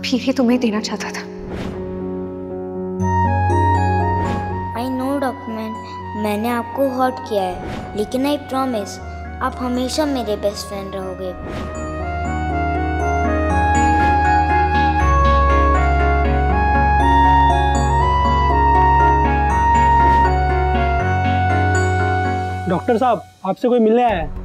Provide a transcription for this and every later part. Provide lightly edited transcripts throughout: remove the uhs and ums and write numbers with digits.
फिर ही तुम्हें देना चाहता था। आई नो डॉक्यूमेंट, मैंने आपको हर्ट किया है, लेकिन आई प्रॉमिस आप हमेशा मेरे बेस्ट फ्रेंड रहोगे। डॉक्टर साहब, आपसे कोई मिलने आया है।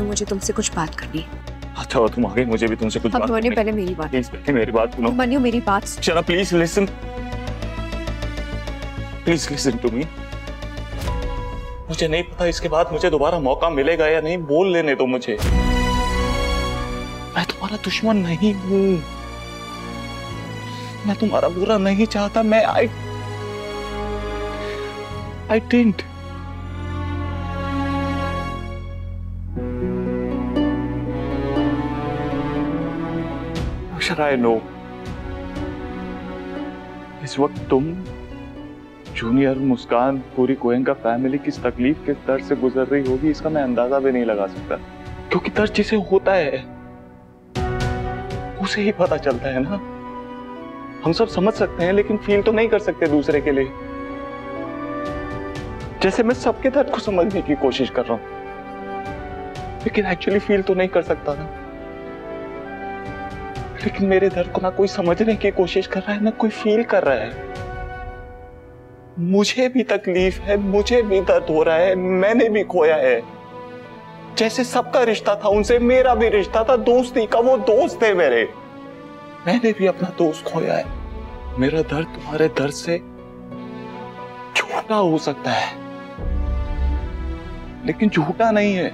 मुझे तुमसे कुछ बात करनी है। अच्छा तुम आ गई, मुझे भी तुमसे कुछ बात करनी है। पहले मेरी बात, प्लीज मेरी बात सुनो। मनु मेरी बात चलो please listen, please listen to me. मुझे नहीं पता इसके बाद मुझे दोबारा मौका मिलेगा या नहीं, बोल लेने दो मुझे। मैं तुम्हारा दुश्मन नहीं हूं, मैं तुम्हारा बुरा नहीं चाहता। मैं आई डिडंट। I know इस वक्त तुम, जूनियर, मुस्कान, पूरी गोयनका फैमिली किस तकलीफ किस दर्द से गुजर रही होगी, इसका मैं अंदाजा भी नहीं लगा सकता। क्योंकि दर्द जिसे होता है उसे ही पता चलता है ना। हम सब समझ सकते हैं लेकिन फील तो नहीं कर सकते दूसरे के लिए। जैसे मैं सबके दर्द को समझने की कोशिश कर रहा हूं लेकिन एक्चुअली फील तो नहीं कर सकता ना। लेकिन मेरे दर्द को ना कोई समझने की कोशिश कर रहा है ना कोई फील कर रहा है। मुझे भी तकलीफ है, मुझे भी दर्द हो रहा है, मैंने भी खोया है। जैसे सबका रिश्ता था उनसे, मेरा भी रिश्ता था दोस्ती का। वो दोस्त थे मेरे, मैंने भी अपना दोस्त खोया है। मेरा दर्द तुम्हारे दर्द से छोटा हो सकता है लेकिन झूठा नहीं है।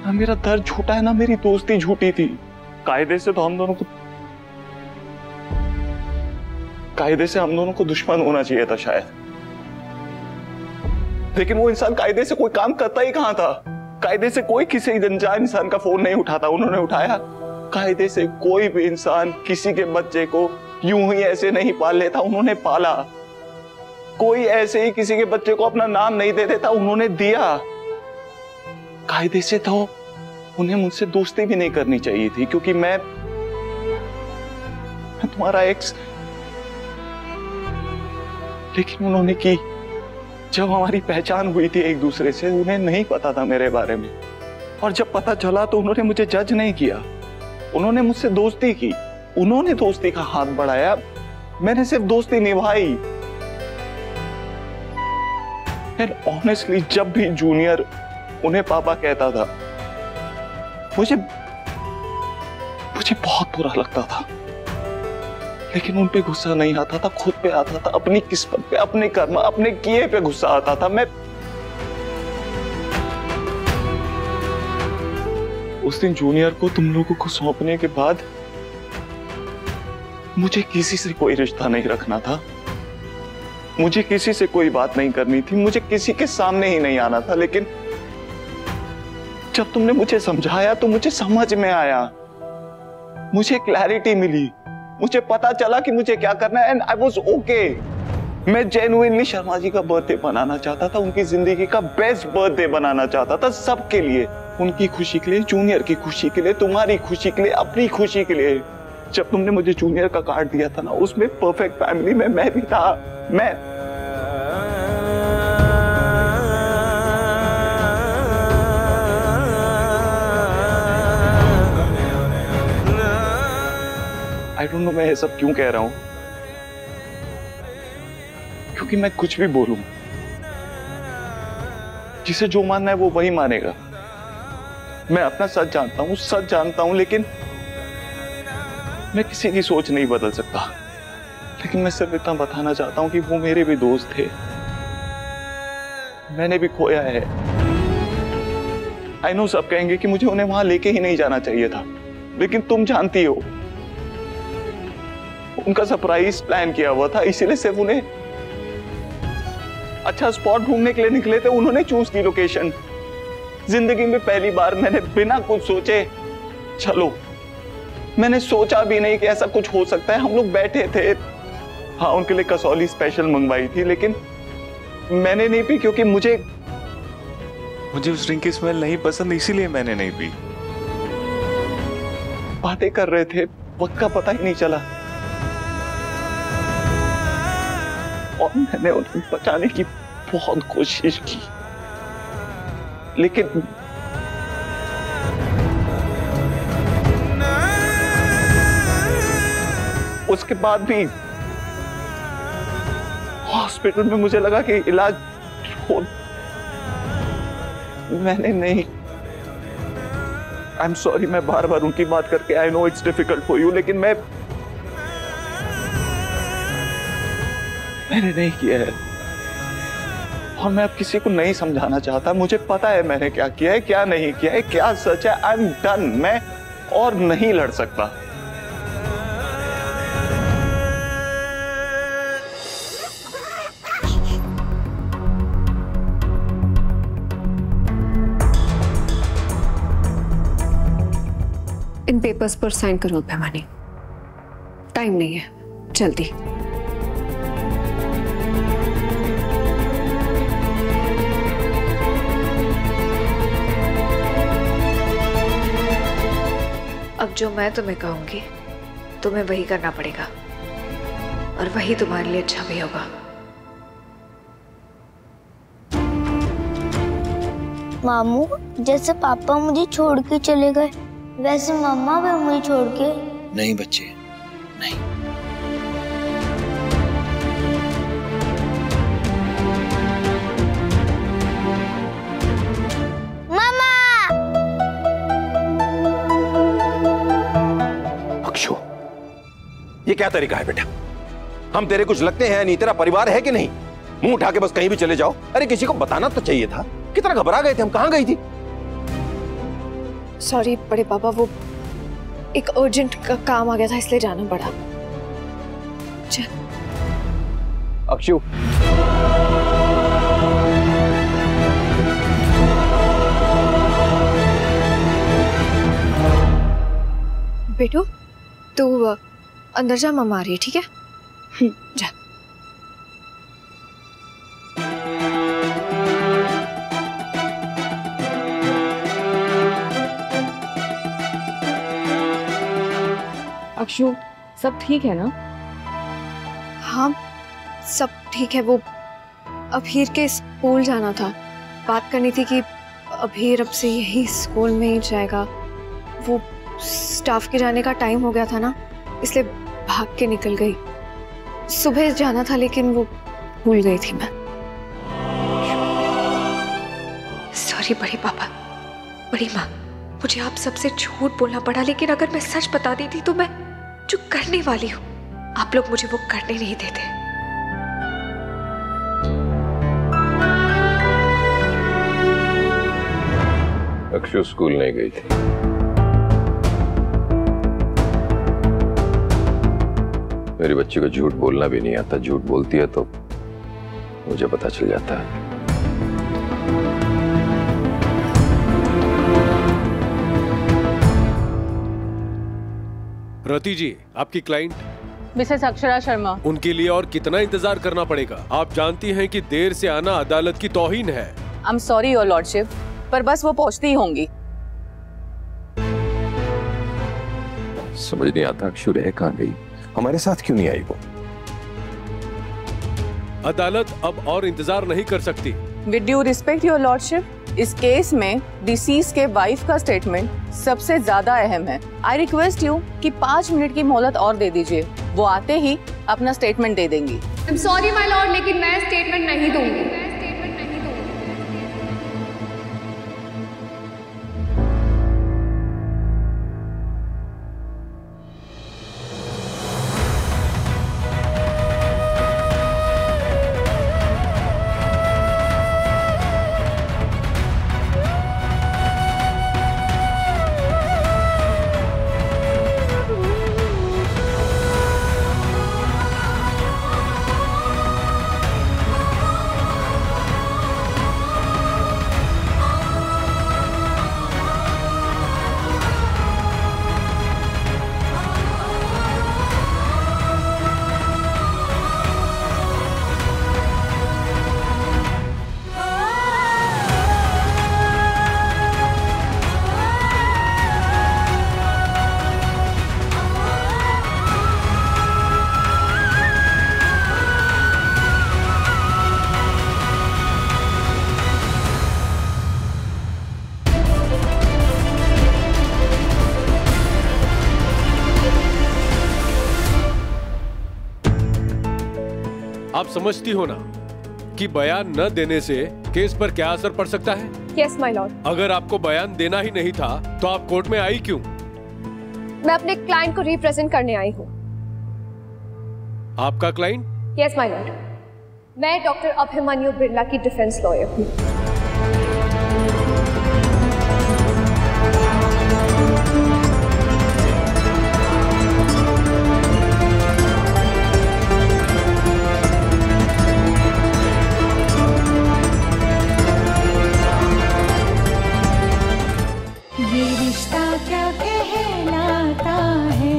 ना मेरा दर्द झूठा है ना मेरी दोस्ती झूठी थी। कायदे से हम दोनों को दुश्मन होना चाहिए था शायद, लेकिन वो इंसान कायदे से कोई काम करता ही कहां था। कायदे से कोई किसी अनजान इंसान का फोन नहीं उठाता, उन्होंने उठाया। कायदे से कोई भी इंसान किसी के बच्चे को यूं ही ऐसे नहीं पाल लेता, उन्होंने पाला। कोई ऐसे ही किसी के बच्चे को अपना नाम नहीं दे देता, उन्होंने दिया। कायदे से तो उन्हें मुझसे दोस्ती भी नहीं करनी चाहिए थी क्योंकि मैं तुम्हारा एक्स। लेकिन उन्होंने की। जब हमारी पहचान हुई थी एक दूसरे से, उन्हें नहीं पता था मेरे बारे में, और जब पता चला तो उन्होंने मुझे जज नहीं किया, उन्होंने मुझसे दोस्ती की। उन्होंने दोस्ती का हाथ बढ़ाया, मैंने सिर्फ दोस्ती निभाई। एंड ऑनेस्टली जब भी जूनियर उन्हें पापा कहता था मुझे बहुत बुरा लगता था, लेकिन उन पे गुस्सा नहीं आता था, खुद पे आता था, अपनी किस्मत पे, अपने कर्म, अपने किए पे गुस्सा आता था। मैं उस दिन जूनियर को तुम लोगों को सौंपने के बाद मुझे किसी से कोई रिश्ता नहीं रखना था, मुझे किसी से कोई बात नहीं करनी थी, मुझे किसी के सामने ही नहीं आना था। लेकिन जब तुमने मुझे समझाया तो मुझे समझ में आया। मुझे क्लैरिटी मिली, मुझे पता चला कि मुझे क्या करना है, एंड आई वाज ओके। मैं जेन्युइनली शर्मा जी का बर्थडे बनाना चाहता था, उनकी जिंदगी का बेस्ट बर्थडे बनाना चाहता था, सबके लिए, उनकी खुशी के लिए, जूनियर की खुशी के लिए, तुम्हारी खुशी के लिए, अपनी खुशी के लिए। जब तुमने मुझे जूनियर का कार्ड दिया था ना, उसमें परफेक्ट फैमिली में मैं भी था। आई डोंट नो मैं ये सब क्यों कह रहा हूं, क्योंकि मैं कुछ भी बोलूं, जिसे जो मानना है वो वही मानेगा। मैं अपना सच जानता हूं, लेकिन मैं किसी की सोच नहीं बदल सकता। लेकिन मैं सिर्फ इतना बताना चाहता हूं कि वो मेरे भी दोस्त थे, मैंने भी खोया है। आई नो सब कहेंगे कि मुझे उन्हें वहां लेके ही नहीं जाना चाहिए था, लेकिन तुम जानती हो उनका सरप्राइज प्लान किया हुआ था, इसीलिए सिर्फ उन्हें अच्छा स्पॉट ढूंढने के लिए निकले थे। उन्होंने चूज की लोकेशन। जिंदगी में पहली बार मैंने बिना कुछ सोचे, चलो मैंने सोचा भी नहीं कि ऐसा कुछ हो सकता है, हम लोग बैठे थे। हाँ, उनके लिए कसौली स्पेशल मंगवाई थी, लेकिन मैंने नहीं पी क्योंकि मुझे उस ड्रिंक की स्मेल नहीं पसंद, इसीलिए मैंने नहीं पी। बातें कर रहे थे, वक्त का पता ही नहीं चला, और मैंने उन्हें बचाने की बहुत कोशिश की, लेकिन उसके बाद भी हॉस्पिटल में मुझे लगा कि इलाज मैंने नहीं। आई एम सॉरी, मैं बार बार उनकी बात करके, I know it's difficult for you, लेकिन मैंने नहीं किया है, और मैं अब किसी को नहीं समझाना चाहता। मुझे पता है मैंने क्या किया है, क्या नहीं किया है, क्या सच है। आई एम डन, मैं और नहीं लड़ सकता। इन पेपर्स पर साइन करो अभिमानी, टाइम नहीं है, जल्दी। अब जो मैं तुम्हें कहूंगी तुम्हें वही करना पड़ेगा, और वही तुम्हारे लिए अच्छा भी होगा। मामू, जैसे पापा मुझे छोड़ के चले गए, वैसे मम्मा भी मुझे छोड़ के। नहीं बच्चे, नहीं। मामा! अक्षु, ये क्या तरीका है बेटा? हम तेरे कुछ लगते हैं नहीं? तेरा परिवार है कि नहीं? मुंह उठा के बस कहीं भी चले जाओ। अरे किसी को बताना तो चाहिए था। कितना घबरा गए थे हम, कहां गई थी? सॉरी बड़े पापा, वो एक अर्जेंट का काम आ गया था, इसलिए जाना पड़ा। चल। अक्षु, बेटू तू अंदर जा, मम्मा आ रही है, ठीक है? जा। अक्षु, सब ठीक है ना? हाँ सब ठीक है। वो अभीर के स्कूल जाना था, बात करनी थी कि अभीर अब से यही स्कूल में ही जाएगा। वो स्टाफ के जाने का टाइम हो गया था ना, इसलिए भाग के निकल गई। सुबह जाना था लेकिन वो भूल गई थी मैं। सॉरी बड़े पापा, बड़ी माँ, मुझे आप सबसे झूठ बोलना पड़ा, लेकिन अगर मैं सच बता देती तो मैं जो करने वाली हूँ आप लोग मुझे वो करने नहीं देते। अक्षु स्कूल नहीं गई थी। मेरी बच्ची को झूठ बोलना भी नहीं आता, झूठ बोलती है तो मुझे पता चल जाता है। रति जी, आपकी क्लाइंट मिसेस अक्षरा शर्मा। उनके लिए और कितना इंतजार करना पड़ेगा? आप जानती हैं कि देर से आना अदालत की तौहीन है। I am sorry your lordship, पर बस वो पहुंचती ही होंगी। समझ नहीं आता अक्षु रह कहाँ गई, हमारे साथ क्यों नहीं आई वो? अदालत अब और इंतजार नहीं कर सकती। With due respect your lordship, इस केस में डिसीज के वाइफ का स्टेटमेंट सबसे ज्यादा अहम है। आई रिक्वेस्ट यू कि 5 मिनट की मोहलत और दे दीजिए, वो आते ही अपना स्टेटमेंट दे देंगी। I am sorry my Lord, लेकिन मैं स्टेटमेंट नहीं दूंगी। आप समझती हो ना कि बयान न देने से केस पर क्या असर पड़ सकता है? Yes my Lord. अगर आपको बयान देना ही नहीं था तो आप कोर्ट में आई क्यों? मैं अपने क्लाइंट को रिप्रेजेंट करने आई हूँ। आपका क्लाइंट? यस माय लॉर्ड, मैं डॉक्टर अभिमन्यु बिरला की डिफेंस लॉयर हूँ। ये रिश्ता क्या कहलाता है।